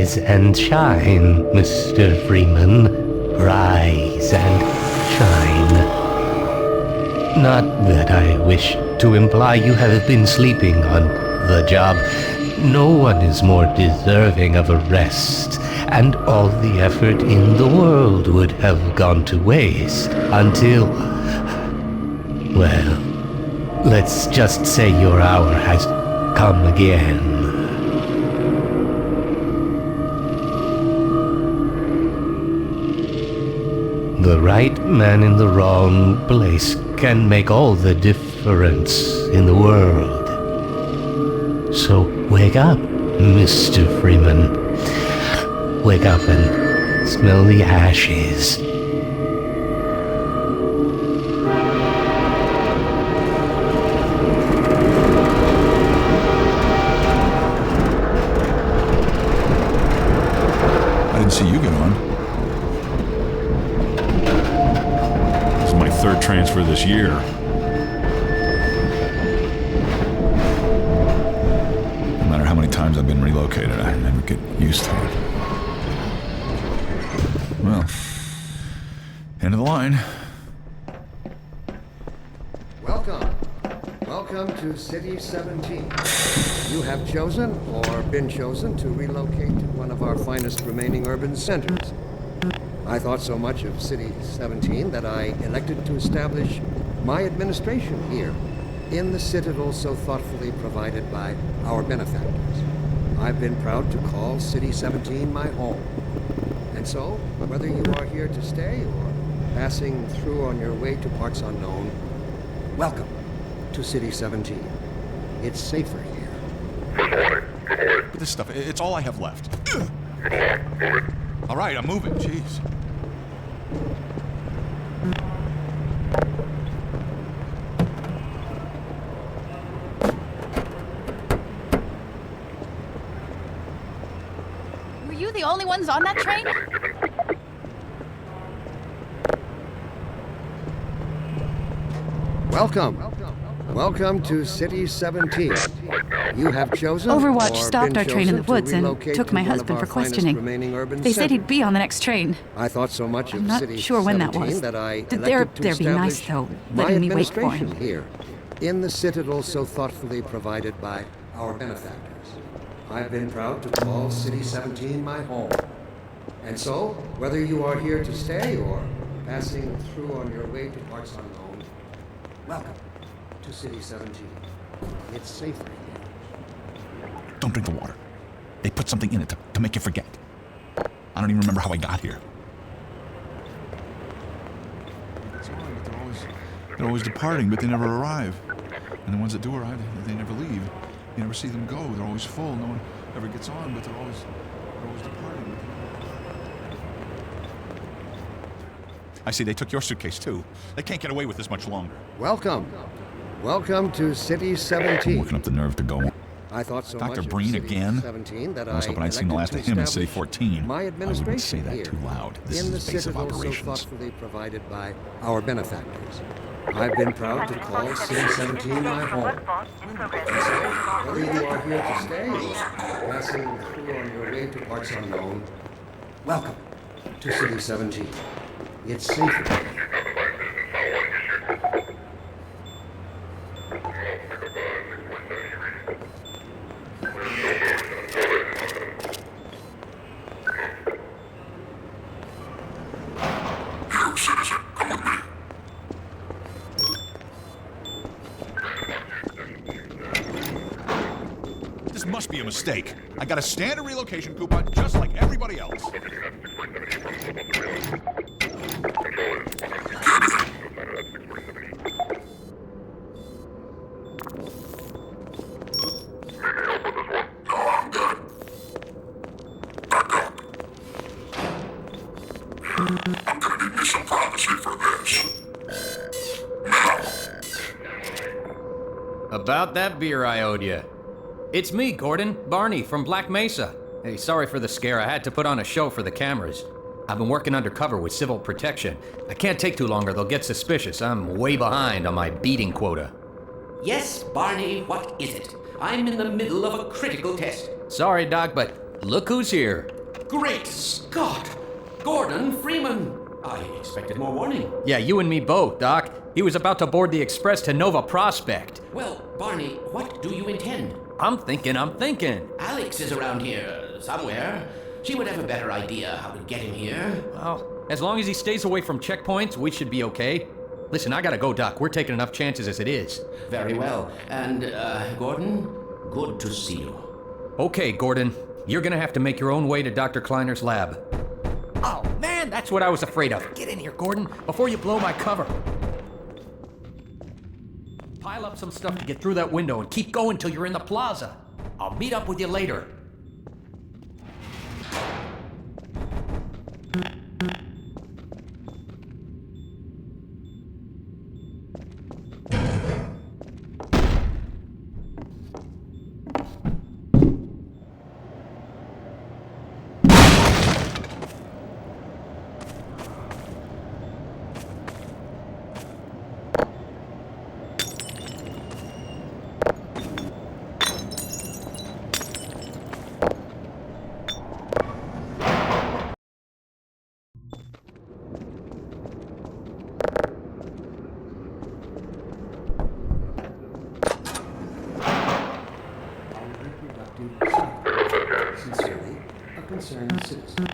Rise and shine, Mr. Freeman. Rise and shine. Not that I wish to imply you have been sleeping on the job. No one is more deserving of a rest, and all the effort in the world would have gone to waste until... well, let's just say your hour has come again. The right man in the wrong place can make all the difference in the world. So wake up, Mr. Freeman. Wake up and smell the ashes. I didn't see you get on. This is my third transfer this year. No matter how many times I've been relocated, I never get used to it. Well, end of the line. Welcome to City 17. You have chosen, or been chosen, to relocate to one of our finest remaining urban centers. I thought so much of City 17 that I elected to establish my administration here, in the citadel so thoughtfully provided by our benefactors. I've been proud to call City 17 my home. And so, whether you are here to stay or passing through on your way to parts unknown, welcome to City 17. It's safer here. But this stuff, it's all I have left. All right, I'm moving. Jeez. Were you the only ones on that train? Welcome to City 17. You have chosen Overwatch or stopped been our train in the chosen to woods and relocate took to my one of husband our for finest questioning. remaining urban They said centers. he'd be on the next train. I thought so much of I'm not City sure when that 17 was. that I They'd elected to be nice, establish though, my letting me wait for administration him. here, in the citadel so thoughtfully provided by our benefactors. I've been proud to call City 17 my home. And so, whether you are here to stay or passing through on your way to parts unknown, welcome to City 17. It's safer here. Don't drink the water. They put something in it to make you forget. I don't even remember how I got here. They're always departing, but they never arrive. And the ones that do arrive, they never leave. You never see them go. They're always full. No one ever gets on, but they're always departing. I see they took your suitcase too. They can't get away with this much longer. Welcome to City 17. Working up the nerve to go. I thought so Dr. much of Breen City again? 17 that I was hoping I'd seen the last of him in City 14. My I administration wouldn't say that here, too loud. This in is the his base of citadel operations. so thoughtfully provided by our benefactors. I've been proud to call City 17 my home. And so, whether you are here to stay or passing through on your way to parts unknown, welcome to City 17. It's safer. This must be a mistake. I got a standard relocation coupon just like everybody else. I'm gonna need me some privacy for this. About that beer I owed you. It's me, Gordon, Barney from Black Mesa. Hey, sorry for the scare. I had to put on a show for the cameras. I've been working undercover with civil protection. I can't take too long or they'll get suspicious. I'm way behind on my beating quota. Yes, Barney, what is it? I'm in the middle of a critical test. Sorry, Doc, but look who's here. Great Scott! Gordon Freeman! I expected more warning. Yeah, you and me both, Doc. He was about to board the express to Nova Prospect. Well, Barney, what do you intend? I'm thinking. Alex is around here somewhere. She would have a better idea how to get him here. Well, as long as he stays away from checkpoints, we should be okay. Listen, I gotta go, Doc. We're taking enough chances as it is. Very well. And, Gordon, good to see you. Okay, Gordon. You're gonna have to make your own way to Dr. Kleiner's lab. Oh, man, that's what I was afraid of. Get in here, Gordon, before you blow my cover. Pile up some stuff to get through that window and keep going till you're in the plaza. I'll meet up with you later. Sincerely, a concerned citizen.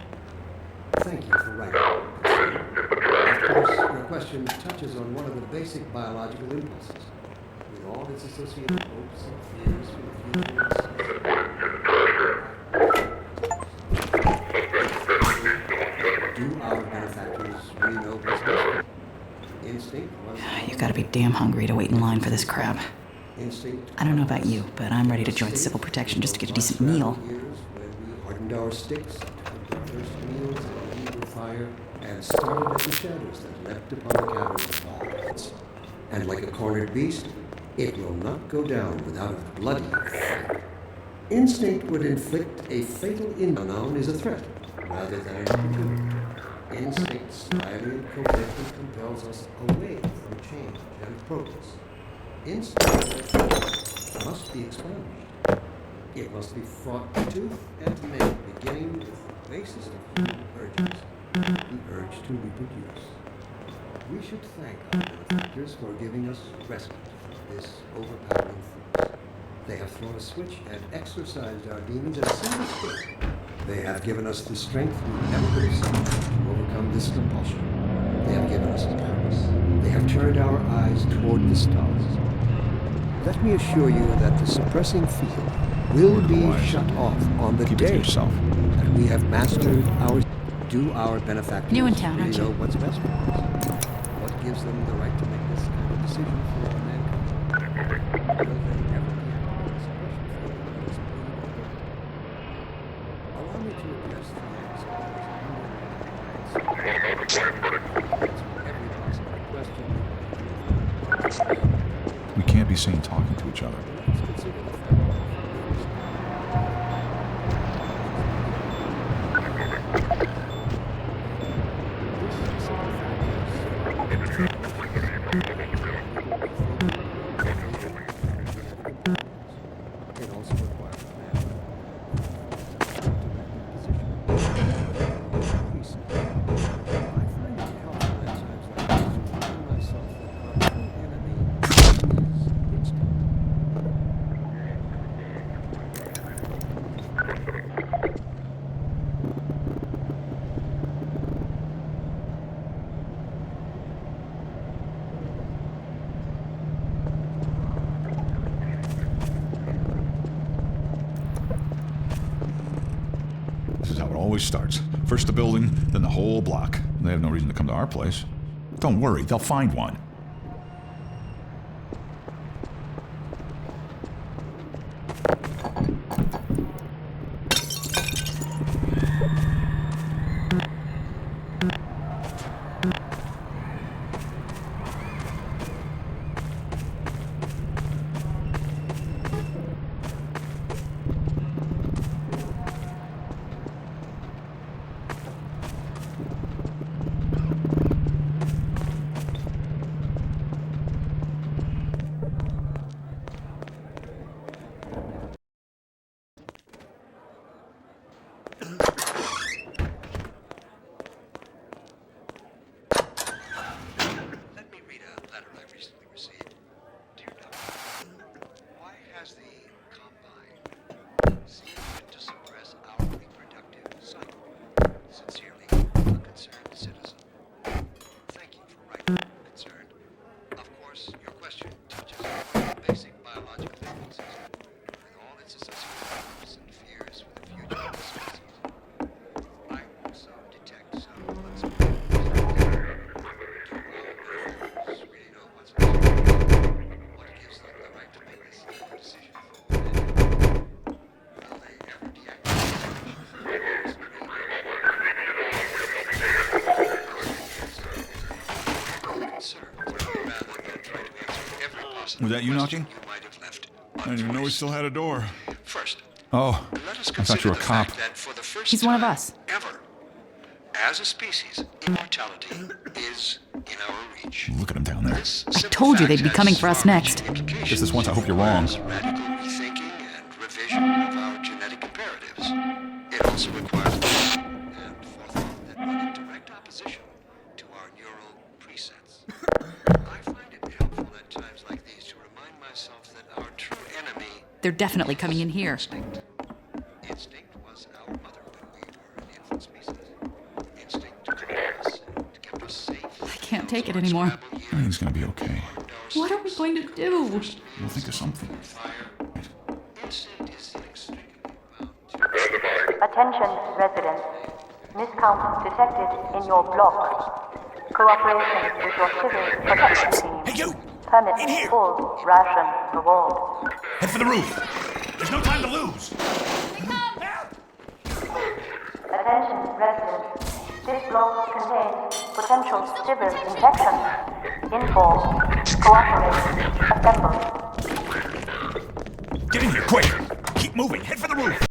Thank you for writing. Of course, your question touches on one of the basic biological impulses, with all its associated hopes and fears for the future. Do our benefactors really know what's best? Instinct was... You gotta be damn hungry to wait in line for this crap. Instinct. I don't know about you, but I'm ready to join civil protection just to get a decent meal. Years when we hardened our sticks, took our first meals in a eager fire, and started at the shadows that leapt upon the caverns of walls. And like a cornered beast, it will not go down without a bloody fight. Instinct would inflict a fatal injury known as a threat, rather than an opportunity. Instinct slyly and covertly compels us away from change and progress. Instinct must be expunged. It must be fought tooth and nail, beginning with the basis of human urges, the urge to reproduce. We should thank our benefactors for giving us respite from this overpowering force. They have thrown a switch and exorcised our demons at a single stroke. They have given us the strength we never could have seen to overcome this compulsion. They have given us a purpose. They have turned our eyes toward the stars. Let me assure you that the suppressing field will be shut off on the Keep it to day yourself. that we have mastered our... Do our benefactors New in town, really aren't you? know what's best for us? What gives them the right to make this kind of decision for mankind? Will they ever be acting in suppression field that is bleeding over? Allow me to address the every possible question. We can't be seen talking to each other. Let's consider the fact it also requires a man to I find it helpful at times like this to remind myself that our true enemy is instinct. This is how it always starts. First the building, then the whole block. They have no reason to come to our place. Don't worry, they'll find one. Was that you knocking? I didn't even know we still had a door. Oh, I thought you were a cop. He's one of us. Ever, as a species, immortality is in our reach. Look at him down there. I told you they'd be coming for us next. Just this once, I hope you're wrong. Radical rethinking and revision of our genetic imperatives. It also requires and forethought that run in direct opposition to our neural presets. I find it helpful at times like these to remind myself that our true enemy, They're definitely coming in here. instinct was our mother when we were an infant species. Instinct to protect us and to keep us safe. I can't take it anymore. Everything's gonna be okay. What are we going to do? We'll think of something. Instinct is inextricably bound to Attention, residents. Miscount detected in your block. Cooperation with your civil protection team. Hey, you! Permits full ration reward. Head for the roof! There's no time to lose! Attention, residents. This block contains potential civil infection. Inform. Cooperate. Assemble. Get in here, quick! Keep moving, head for the roof!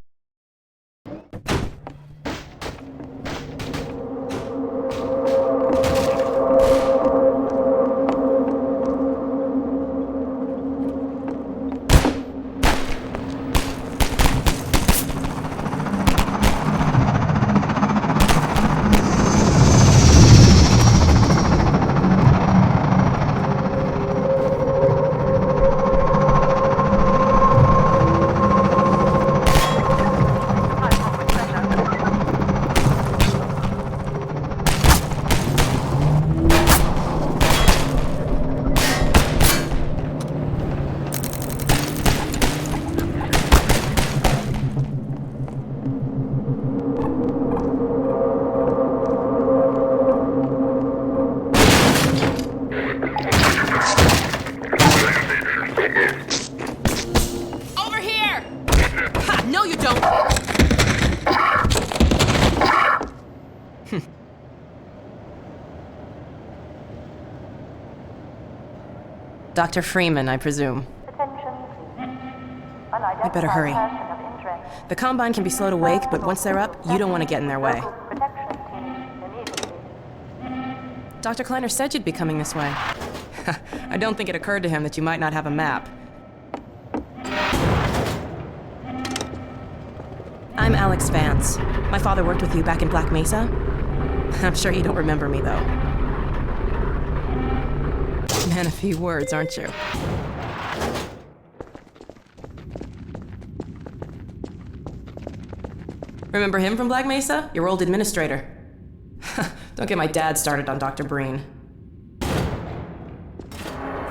Over here! Ha! No, you don't! Dr. Freeman, I presume. Attention, please. I better hurry. Person of interest. The Combine can be slow to wake, but once they're up, you don't want to get in their way. Local protection team immediately. Dr. Kleiner said you'd be coming this way. I don't think it occurred to him that you might not have a map. I'm Alex Vance. My father worked with you back in Black Mesa. I'm sure you don't remember me, though. Man, a few words, aren't you? Remember him from Black Mesa? Your old administrator. Don't get my dad started on Dr. Breen.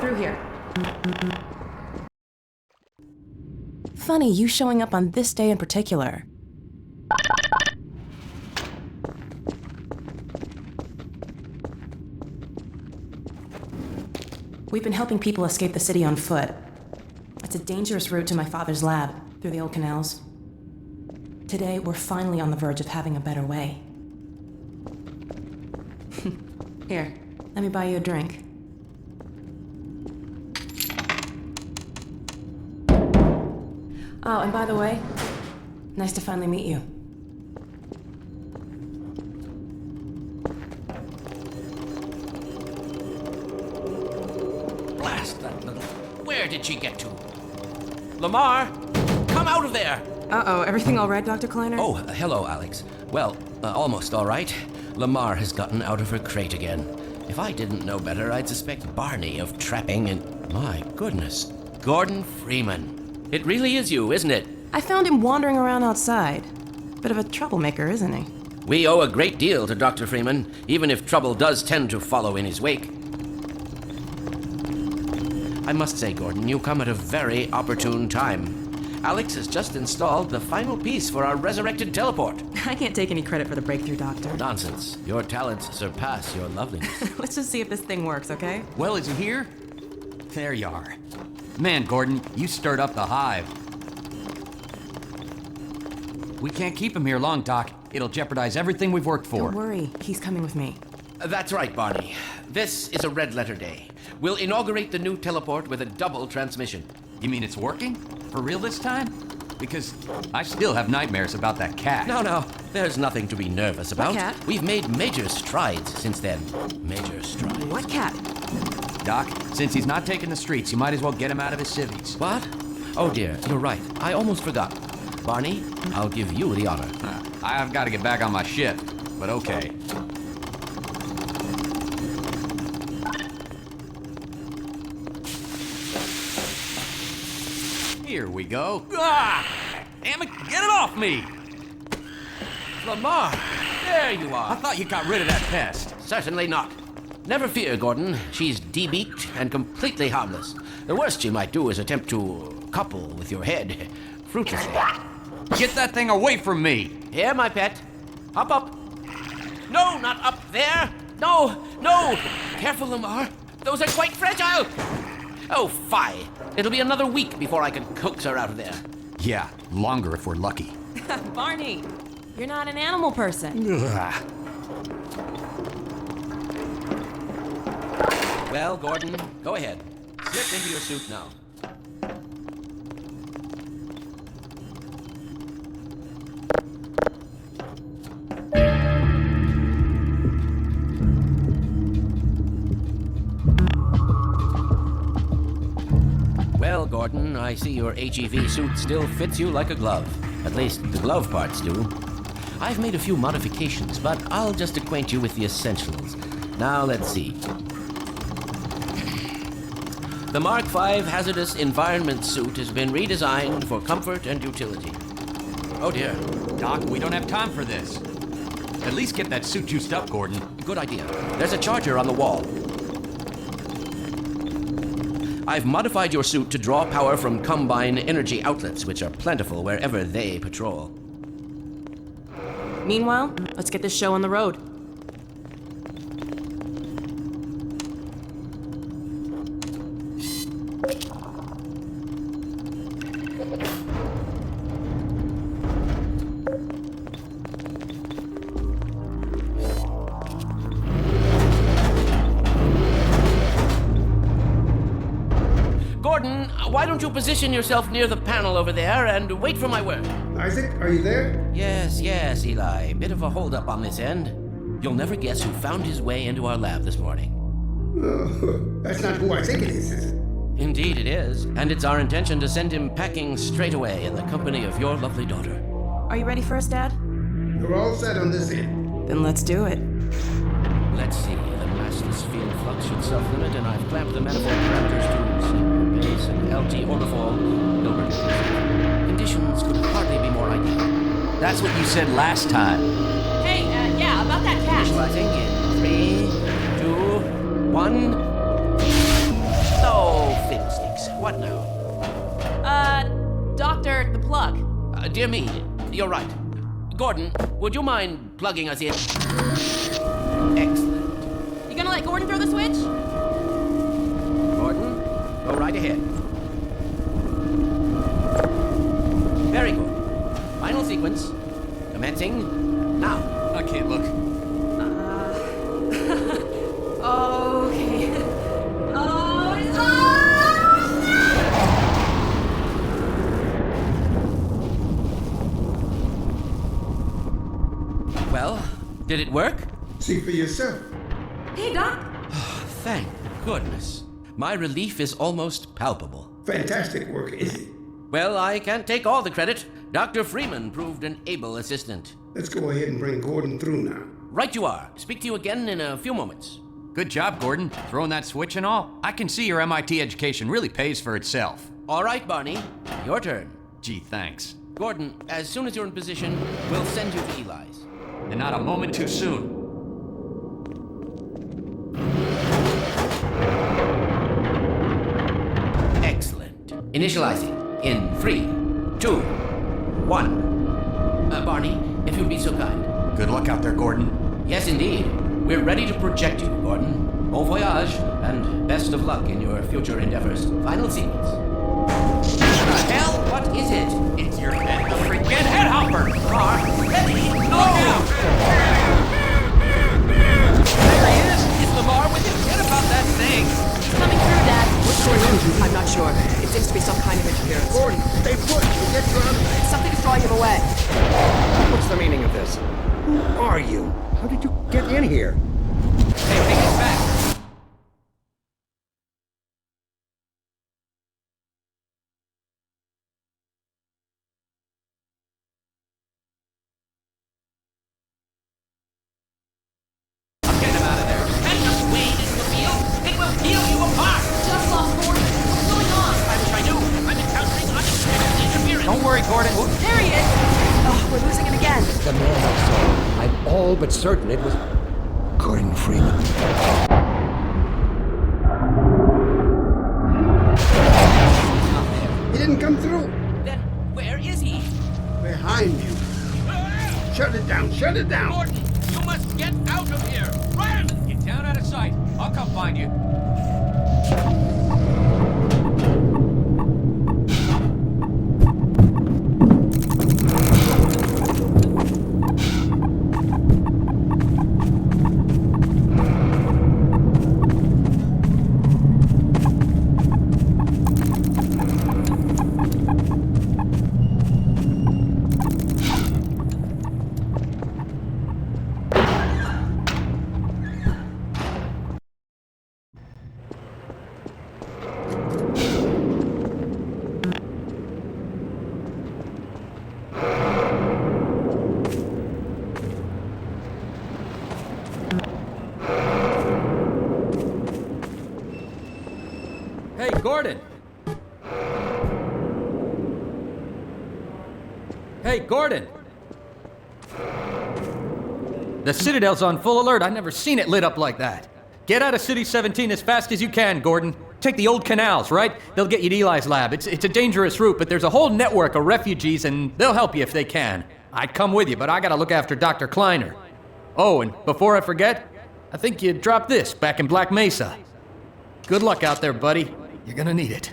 Through here. Funny, you showing up on this day in particular. We've been helping people escape the city on foot. It's a dangerous route to my father's lab, through the old canals. Today, we're finally on the verge of having a better way. Here, let me buy you a drink. Oh, and by the way, nice to finally meet you. Blast that little... Where did she get to? Lamar! Come out of there! Uh-oh, everything all right, Dr. Kleiner? Oh, hello, Alex. Well, almost all right. Lamar has gotten out of her crate again. If I didn't know better, I'd suspect Barney of trapping and... My goodness. Gordon Freeman. It really is you, isn't it? I found him wandering around outside. Bit of a troublemaker, isn't he? We owe a great deal to Dr. Freeman, even if trouble does tend to follow in his wake. I must say, Gordon, you come at a very opportune time. Alex has just installed the final piece for our resurrected teleport. I can't take any credit for the breakthrough, Doctor. Nonsense. Your talents surpass your loveliness. Let's just see if this thing works, okay? Well, is he here? There you are. Man, Gordon, you stirred up the hive. We can't keep him here long, Doc. It'll jeopardize everything we've worked for. Don't worry, he's coming with me. That's right, Barney. This is a red letter day. We'll inaugurate the new teleport with a double transmission. You mean it's working? For real this time? Because I still have nightmares about that cat. No, there's nothing to be nervous about. What cat? We've made major strides since then. Major strides. What cat? Doc, since he's not taking the streets, you might as well get him out of his civvies. What? Oh dear, you're right. I almost forgot. Barney, I'll give you the honor. I've got to get back on my shift, but okay. Here we go. Ah! Damn it, get it off me! Lamar, there you I are. thought you got rid of that pest. Certainly not. Never fear, Gordon. She's debeaked and completely harmless. The worst you might do is attempt to couple with your head, fruitlessly. Get that thing away from me! Here, my pet. Hop up. No, not up there. No. Careful, Lamar. Those are quite fragile. Oh, fie. It'll be another week before I can coax her out of there. Yeah, longer if we're lucky. Barney, you're not an animal person. Well, Gordon, go ahead. Slip into your suit now. Well, Gordon, I see your HEV suit still fits you like a glove. At least the glove parts do. I've made a few modifications, but I'll just acquaint you with the essentials. Now, let's see. The Mark V hazardous environment suit has been redesigned for comfort and utility. Oh dear. Doc, we don't have time for this. At least get that suit juiced up, Gordon. Good idea. There's a charger on the wall. I've modified your suit to draw power from Combine energy outlets, which are plentiful wherever they patrol. Meanwhile, let's get this show on the road. Gordon, why don't you position yourself near the panel over there and wait for my word? Isaac, are you there? Yes, Eli. Bit of a holdup on this end. You'll never guess who found his way into our lab this morning. That's not who I think it is. Indeed it is. And it's our intention to send him packing straight away in the company of your lovely daughter. Are you ready for us, Dad? You're all set on this end. Then let's do it. Let's see. The massless field flux should self-limit, and I've clamped the manifold parameters to single base and LT orbifold. Hilbert conditions could hardly be more ideal. That's what you said last time. Hey, yeah, about that cat. Initializing in 3, 2, 1. Oh, fiddlesticks. What now? Doctor, the plug. Dear me, you're right. Gordon, would you mind plugging us in? Excellent. You gonna let Gordon throw the switch? Gordon, go right ahead. Very good. Final sequence. Commencing now. I can't look. Okay. Well, did it work? See for yourself. Hey, Doc. Thank goodness. My relief is almost palpable. Fantastic work, Izzy. Well, I can't take all the credit. Dr. Freeman proved an able assistant. Let's go ahead and bring Gordon through now. Right you are. Speak to you again in a few moments. Good job, Gordon. Throwing that switch and all. I can see your MIT education really pays for itself. All right, Barney. Your turn. Gee, thanks. Gordon, as soon as you're in position, we'll send you to Eli's. And not a moment too soon. Excellent. Initializing in 3, 2, 1. Barney, if you'd be so kind. Good luck out there, Gordon. Yes, indeed. We're ready to project you, Gordon. Bon voyage, and best of luck in your future endeavors. Final sequence. What the hell? What is it? It's your head, the freaking head hopper! Ready? Look out! There he is! Is Lamar with him? Forget about that thing! I'm not sure. It seems to be some kind of interference. Gordon, stay put. We'll get you out of there. Something is drawing him away. What's the meaning of this? Who are you? How did you get in here? Hey, take it back. Don't worry, Gordon. There he is! Oh, we're losing him again. The man I saw. I'm all but certain it was Gordon Freeman. He didn't come through. Then where is he? Behind you. Shut it down. Shut it down. Gordon, you must get out of here. Run! Get down out of sight. I'll come find you. Hey, Gordon! Hey, Gordon! The Citadel's on full alert. I've never seen it lit up like that. Get out of City 17 as fast as you can, Gordon. Take the old canals, right? They'll get you to Eli's lab. It's a dangerous route, but there's a whole network of refugees, and they'll help you if they can. I'd come with you, but I gotta look after Dr. Kleiner. Oh, and before I forget, I think you dropped this back in Black Mesa. Good luck out there, buddy. You're gonna need it.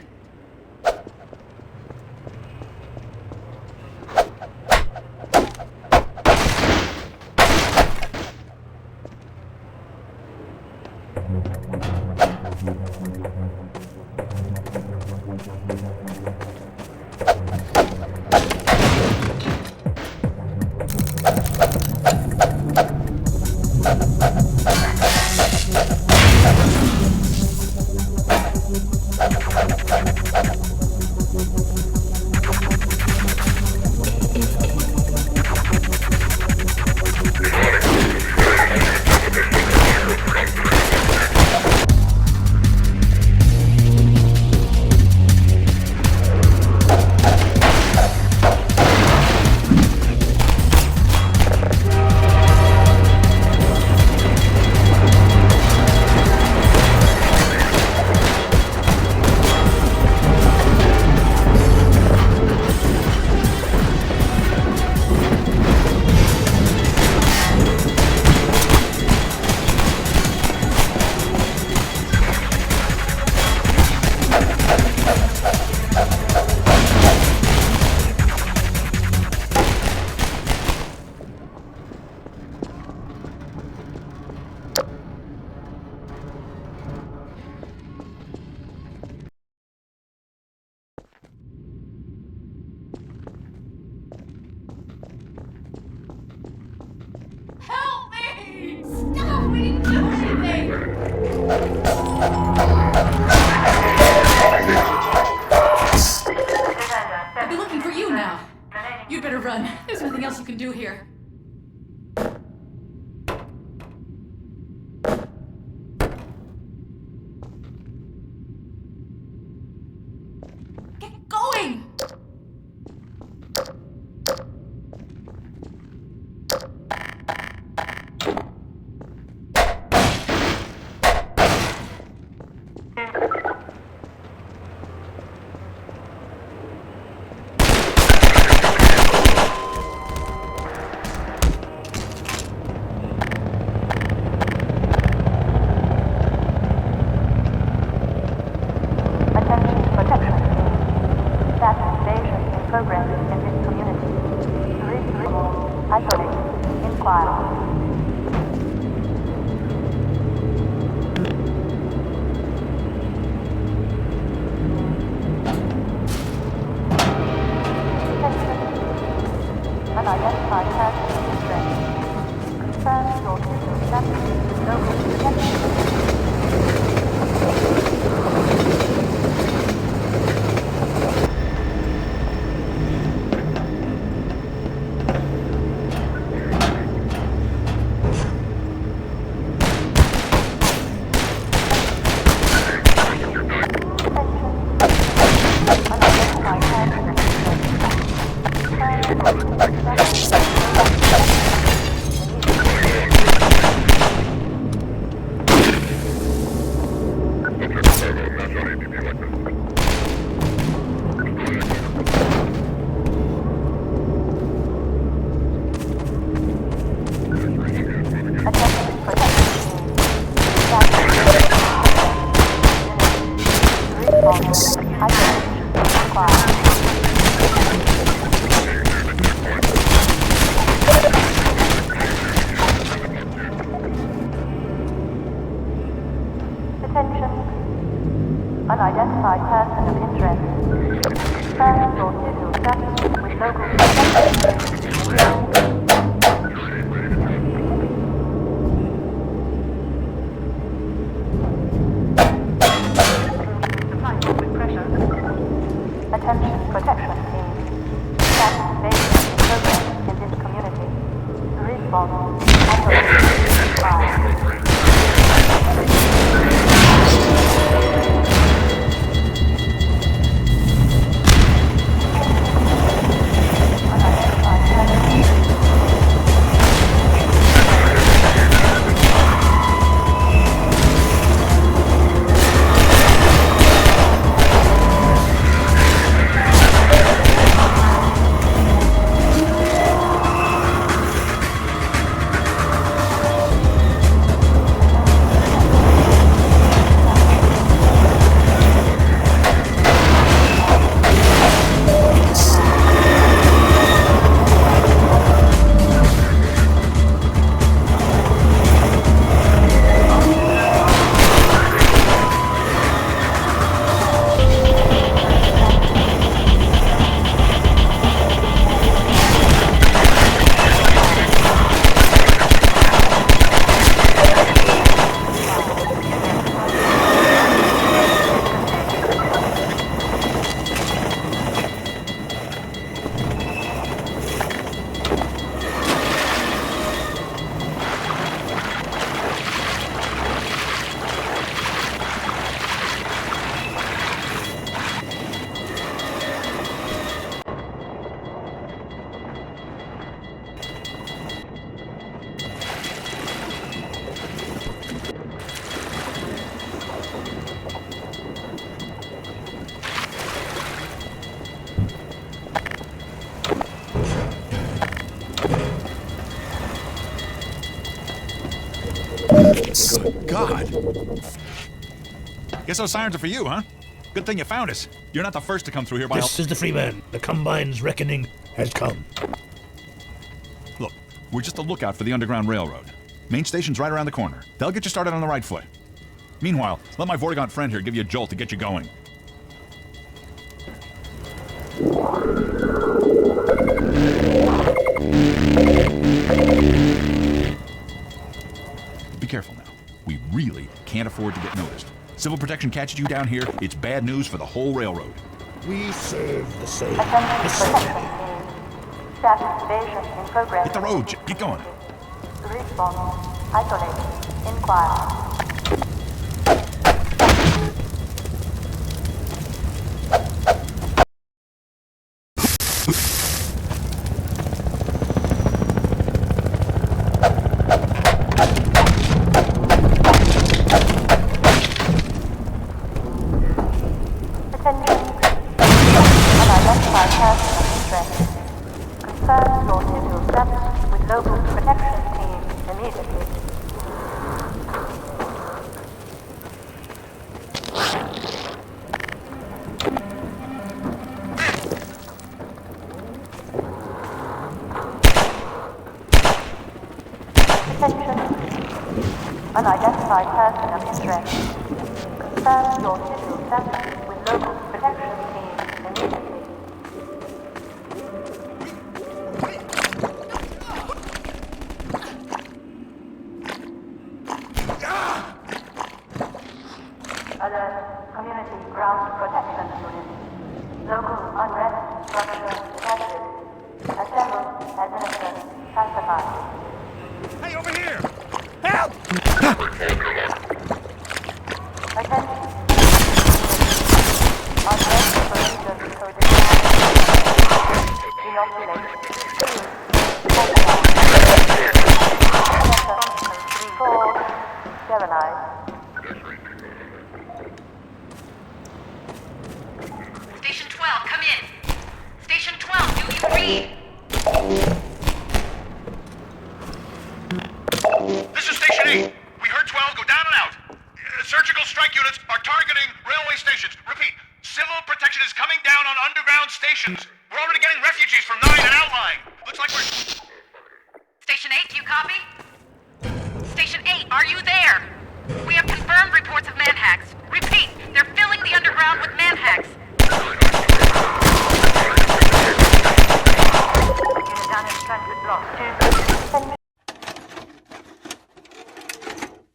I'll be looking for you now. You'd better run. There's nothing else you can do here. Get going! Response. Isolation required. Attention. Unidentified person of interest. First or civil status with local Attention protection team. Status basic progress in this community. Response. Isolation required. Good God. Guess those sirens are for you, huh? Good thing you found us. You're not the first to come through here by This is the Freeman. The Combine's reckoning has come. Look, we're just a lookout for the Underground Railroad. Main station's right around the corner. They'll get you started on the right foot. Meanwhile, let my Vortigaunt friend here give you a jolt to get you going. Be careful now. We really can't afford to get noticed. Civil protection catches you down here, it's bad news for the whole railroad. We serve the same. Status evasion in progress. Hit the road, Chip. Get going. Response. Isolate. Inquire. Unidentified person of interest. Confirm your civil status with local protection team immediately. Alert, community ground protection unit. Local unrest structure detected. Assemble, administer, classify. Hey, over here! Help! Attention. Unrest procedures coded. Inoculate. Four. Sterilize. Station 12, come in. Station 12, do you read? This is Station 8. We heard 12 go down and out. Surgical strike units are targeting railway stations. Repeat, stations.